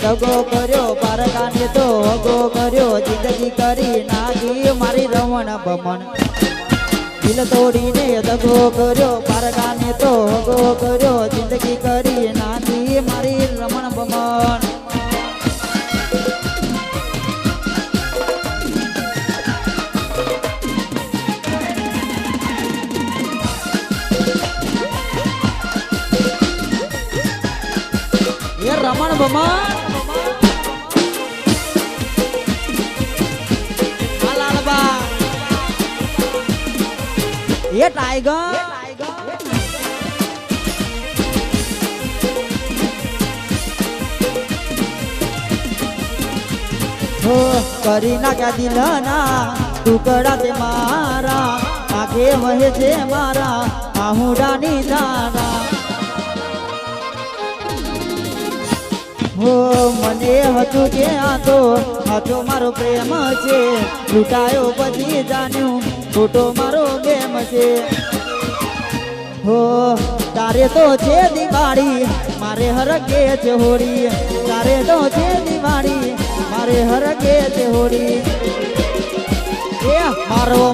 દગો કર્યો પારકાને તો હગો કર્યો જિંદગી કરી નાખી મારી રમણ ભમણ દિલ તોડીને દગો કર્યો પારકાને તો હગો કર્યો જિંદગી કરી નાખી મારી રમણ ભમણ રમણ ભમણ લાલબા એ ટાઈગર હો કરી નાખ્યા દિલના ટુકડા તે મારા આંખે વહે છે મારા આહુડાની ધારા હો મને હતું કે આ તો મારો પ્રેમ છે લૂંટાયો પછી જાણ્યું ખોટો મારો ગેમ છે હો તારે તો છે દિવાળી મારે હરકે છે હોળી તારે તો છે દિવાળી મારે હરકે છે હોળી એ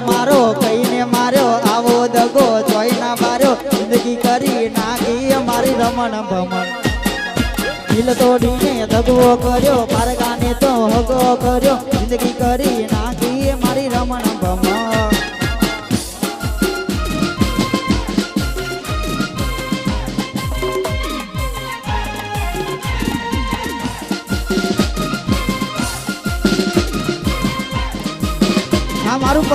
મારો કહીને માર્યો આવો દગો જોઈ ના માર્યો જિંદગી કરી નાખી મારી રમણ ભમણ દિલ તોડીને દગવો કર્યો પારકાને તો હગો કર્યો જિંદગી કરી નાખી મારી રમણ ભમણ મારું